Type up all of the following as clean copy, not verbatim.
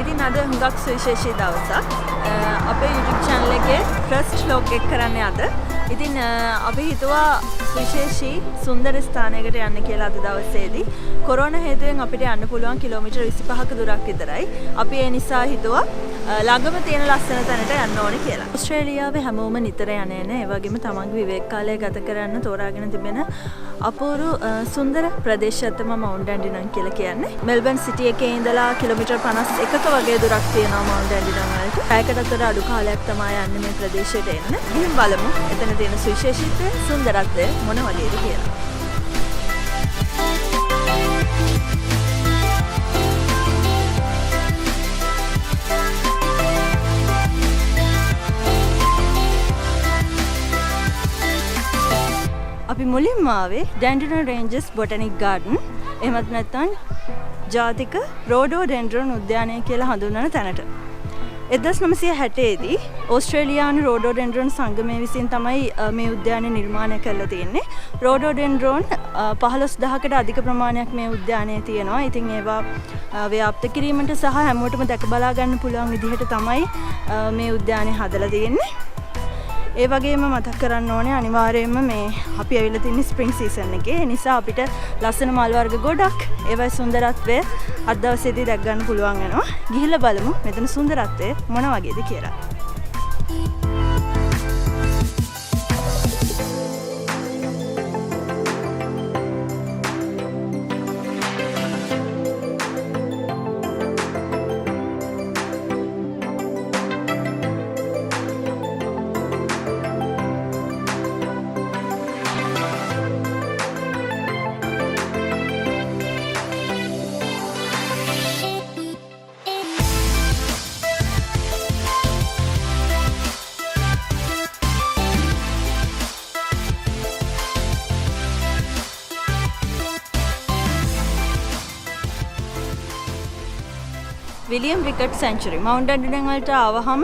ඉතින් අද හුඟක් සුවිශේෂී දවසක්. අපේ YouTube channel එකේ first vlog එක කරන්නේ අද. ඉතින් අපි හිතුවා සුවිශේෂී සුන්දර ස්ථානයකට යන්න කියලා අද දවසේදී. කොරෝනා හේතුවෙන් අපිට යන්න පුළුවන් කිලෝමීටර් 25ක දුරක් විතරයි. අපි ඒ නිසා හිතුවා ළඟම තියෙන ලස්සන තැනට යන්න ඕනේ කියලා. ඕස්ට්‍රේලියාවේ හැමෝම නිතර යන්නේ නැහැ. ඒ වගේම තමන්ගේ විවේක කාලය ගත කරන්න තෝරාගෙන තිබෙන අපූරු සුන්දර ප්‍රදේශයක් තමයි මවුන්ට් ඩැන්ඩිනන් කියලා කියන්නේ. මෙල්බන් සිටි එකේ ඉඳලා කිලෝමීටර් 51ක වගේ දුරක් තියෙනවා මවුන්ට් ඩැන්ඩිනන් වලට. පැයකටතර අඩු කාලයක් තමයි යන්නේ මේ ප්‍රදේශයට එන්න. ගිහින් බලමු එතන තියෙන සුවිශේෂීත්වය, සුන්දරත්වය මොන වගේද කියලා. අපි මුලින්ම ආවේ ඩැන්ඩිනන් රේන්ජස් බොටනික් ගාඩන්. එහෙමත් නැත්නම් ජාතික රෝඩෝඩෙන්ඩ්‍රොන් උද්‍යානය කියලා හඳුන්වන තැනට. 1960 දී ඕස්ට්‍රේලියානු රෝඩෝඩෙන්ඩ්‍රොන් සංගමය විසින් තමයි මේ උද්‍යානය නිර්මාණය කරලා තියෙන්නේ. රෝඩෝඩෙන්ඩ්‍රොන් 15000කට අධික ප්‍රමාණයක් මේ උද්‍යානයේ තියෙනවා. ඉතින් ඒවා ව්‍යාප්ත කිරීමට සහ හැමෝටම දැක බලා ගන්න පුළුවන් විදිහට තමයි මේ උද්‍යානය හදලා තියෙන්නේ. ඒ වගේම මතක් කරන්න ඕනේ අනිවාර්යයෙන්ම මේ අපි ඇවිල්ලා තින්නේ ස්ප්‍රින්ග් සීසන් එකේ. ඒ නිසා අපිට ලස්සන මල් වර්ග ගොඩක් ඒවයි සුන්දරත්වය අද දවසේදී දැක් ගන්න පුළුවන් වෙනවා. ගිහිල්ලා බලමු මෙතන සුන්දරත්වය මොන වගේද කියලා. විලියම් රිකට් සෙන්චුරි මවුන්ට් ඩැන්ඩිනන් වලට ආවහම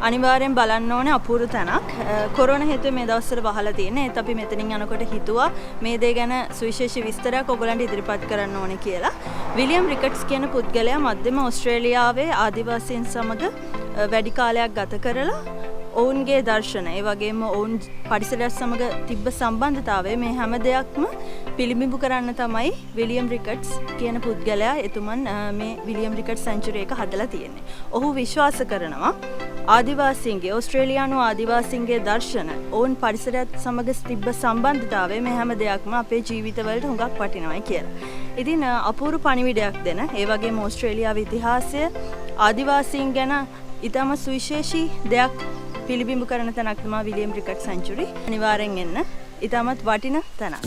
අනිවාර්යෙන් බලන්න ඕනේ අපූර්ව තැනක්. කොරෝනා හේතුවෙන් මේ දවස්වල වහලා තියෙන්නේ. ඒත් අපි මෙතනින් යනකොට හිතුවා මේ දේ ගැන සුවිශේෂී විස්තරයක් ඔයගලන්ට ඉදිරිපත් කරන්න ඕනේ කියලා. විලියම් රිකට්ස් කියන පුද්ගලයා මධ්‍යම ඕස්ට්‍රේලියාවේ ආදිවාසීන් සමග වැඩි කාලයක් ගත කරලා ඔවුන්ගේ දර්ශන ඒ වගේම ඔවුන් පරිසරයත් සමග තිබ්බ සම්බන්ධතාවය මේ හැම දෙයක්ම පිළිබිඹු කරන්න තමයි විලියම් රිකට්ස් කියන පුද්ගලයා එතුමන් මේ විලියම් රිකට්ස් සෙන්චුරි එක හදලා තියෙන්නේ. ඔහු විශ්වාස කරනවා ආදිවාසීන්ගේ ඕස්ට්‍රේලියානු ආදිවාසීන්ගේ දර්ශන ඔවුන් පරිසරයත් සමග තිබ්බ සම්බන්ධතාවය මේ හැම දෙයක්ම අපේ ජීවිතවලට හුඟක් වටිනවායි කියලා. ඉතින් අපූර්ව පණිවිඩයක් දෙන ඒ වගේම ඕස්ට්‍රේලියාවේ ඉතිහාසය ආදිවාසීන් ගැන ඊටම සුවිශේෂී දෙයක් පිළිබිඹු කරන තැනක් තමයි විලියම් රිකට් සෙන්චුරි. අනිවාර්යෙන් එන්න. ඊටමත් වටින තැනක්.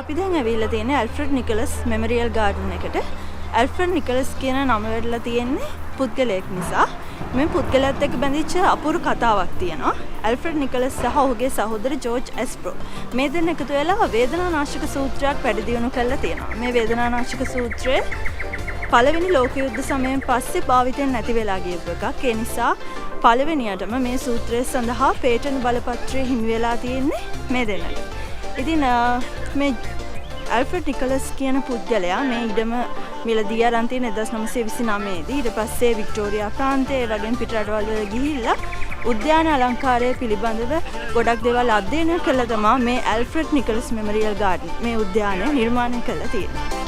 අපි දැන් ඇවිල්ලා තියෙන්නේ ඇල්ෆ්‍රඩ් නිකොලස් මෙමරියල් ගාඩන් එකට. ඇල්ෆ්‍රඩ් නිකොලස් කියන නම වෙරලා තියෙන්නේ පුද්ගලයෙක් නිසා. මේ පුද්ගලයාත් එක්ක බැඳිච්ච අපූර්ව කතාවක් තියෙනවා. ඇල්ෆ්‍රඩ් නිකොලස් සහ ඔහුගේ සහෝදර ජෝර්ජ් එස්ප්‍රෝ මේ දෙන්න එකතු වෙලා වේදනානාශක සූත්‍රයක් වැඩි දියුණු කරලා තියෙනවා. මේ වේදනානාශක සූත්‍රය පළවෙනි ලෝක යුද්ධ සමයෙන් පස්සේ භාවිතයෙන් නැති වෙලා ගියපු එකක්. ඒ නිසා පළවෙනියටම මේ සූත්‍රය සඳහා පේටන්ට් බලපත්‍රය හිමි වෙලා තියෙන්නේ මේ දෙන්නට. ඉතින් මේ ඇල්ෆ්‍රඩ් නිකොලස් කියන පුද්ගලයා මේ ඉඩම මිලදී අරන් තියෙන 1929 දී. ඊට පස්සේ වික්ටෝරියා ප්‍රාන්තයේ වගේම පිටරටවල් වල ගිහිල්ලා උද්‍යාන අලංකාරය පිළිබඳව ගොඩක් දේවල් අධ්‍යයනය කළා තමයි මේ ඇල්ෆ්‍රඩ් නිකොලස් මෙමරියල් ගාඩන් මේ උද්‍යානය නිර්මාණය කළා තියෙන්නේ.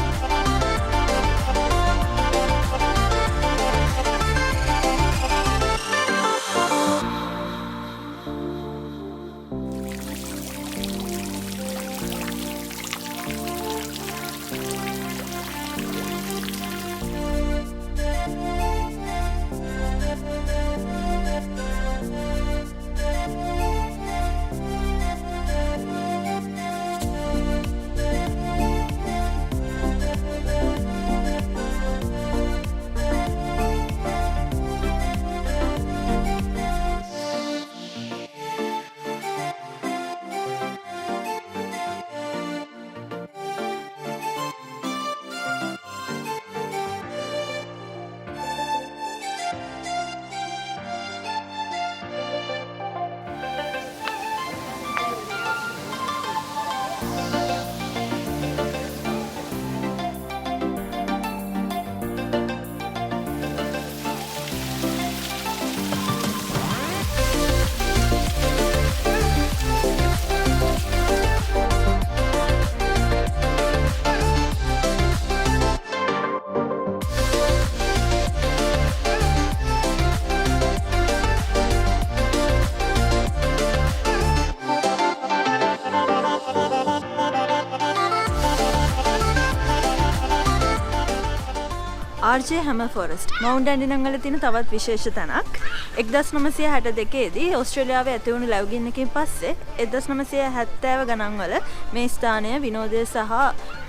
RJ Hammer Forest මවුන්ට් ඇන්ඩිනන් වල තියෙන තවත් විශේෂ තැනක් 1962 දී ඕස්ට්‍රේලියාවේ ඇති වුණු ලැබුගින්නකින් පස්සේ 1970 ගණන් වල මේ ස්ථානය විනෝදය සහ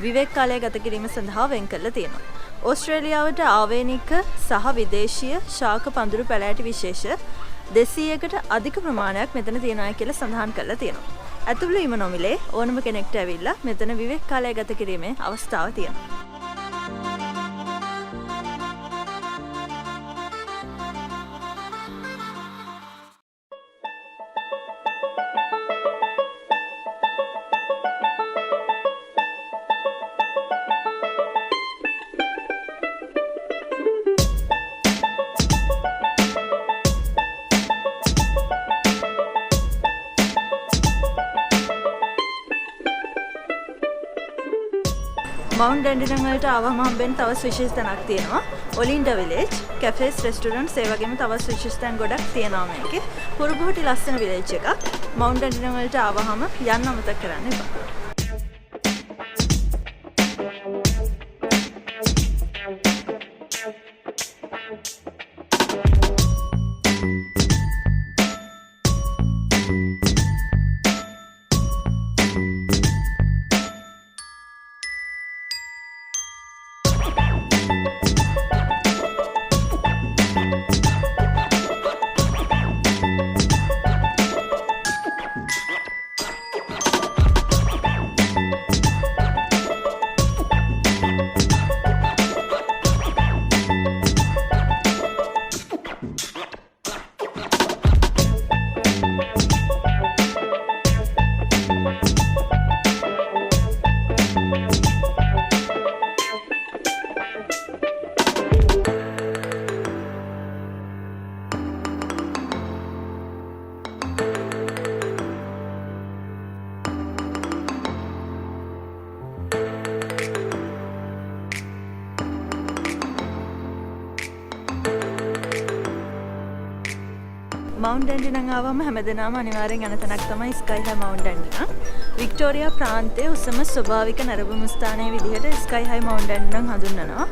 විවේක කාලය ගත කිරීම සඳහා වෙන් කරලා තියෙනවා. ඕස්ට්‍රේලියාවට ආවේනික සහ විදේශීය ශාක පඳුරු පැලෑටි විශේෂ 200කට අධික ප්‍රමාණයක් මෙතන තියෙනවා කියලා සඳහන් කරලා තියෙනවා. ඇතුළු වීම නොමිලේ ඕනම කෙනෙක්ට ඇවිල්ලා මෙතන විවේක කාලය ගත කිරීමේ අවස්ථාව තියෙනවා. මවුන්ට් ඇන්ඩිනන් වලට ආවම හම්බෙන තවත් විශේෂ තැනක් තියෙනවා. ඔලින්ඩා විලේජ්, කැෆේස්, රෙස්ටොරන්ට්ස් ඒ වගේම තවත් විශේෂ තැන් ගොඩක් තියෙනවා මේකේ. පුරුබෝටි ලස්සන විලේජ් එකක්. මවුන්ට් ඇන්ඩිනන් වලට ආවම යන්න අමතක කරන්න එපා. මවුන්ට් ඇන්ඩිනන් ආවම හැමදෙනාම අනිවාර්යෙන් යන තැනක් තමයි ස්කයි හයි මවුන්ට් ඇන්ඩිනන්. වික්ටෝරියා ප්‍රාන්තයේ උසම ස්වභාවික නැරඹුම් ස්ථානයේ විදිහට ස්කයි හයි මවුන්ට් ඇන්ඩිනන් හඳුන්වනවා.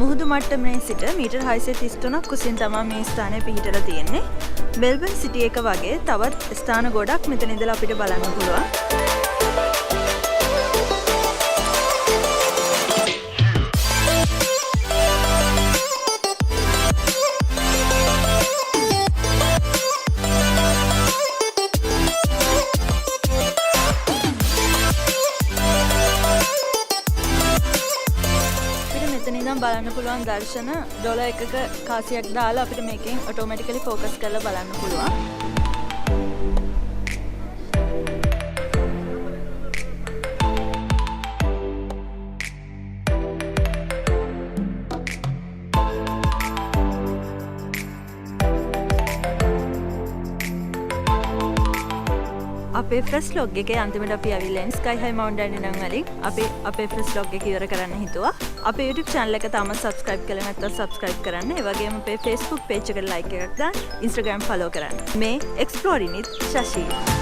මුහුදු මට්ටමේ සිට මීටර් 633ක් උසින් තමයි මේ ස්ථානය පිහිටලා තියෙන්නේ. මෙල්බන් සිටි එක වගේ තවත් ස්ථාන ගොඩක් මෙතන ඉඳලා අපිට බලන්න පුළුවන්. බලන්න පුළුවන් දර්ශන ඩොලර් එකක කාසියක් දාලා අපිට මේකෙන් ඔටෝමැටිකලි ફોකස් කරලා බලන්න පුළුවන්. අපේ ෆ්‍රස් ලොග් එකේ අන්තිමට අපි ඇවිල්ලා ස්කයි හයි මවුන්ට් ඇන්ඩිනන් වලින් අපේ ෆ්‍රස් ලොග් එක ඉවර කරන්න හිතුවා. අපේ YouTube channel එක තාම subscribe කරලා නැත්නම් subscribe කරන්න. ඒ වගේම අපේ Facebook page එකට like එකක් දාන්න. Instagram follow කරන්න. මේ Exploring with Shashi.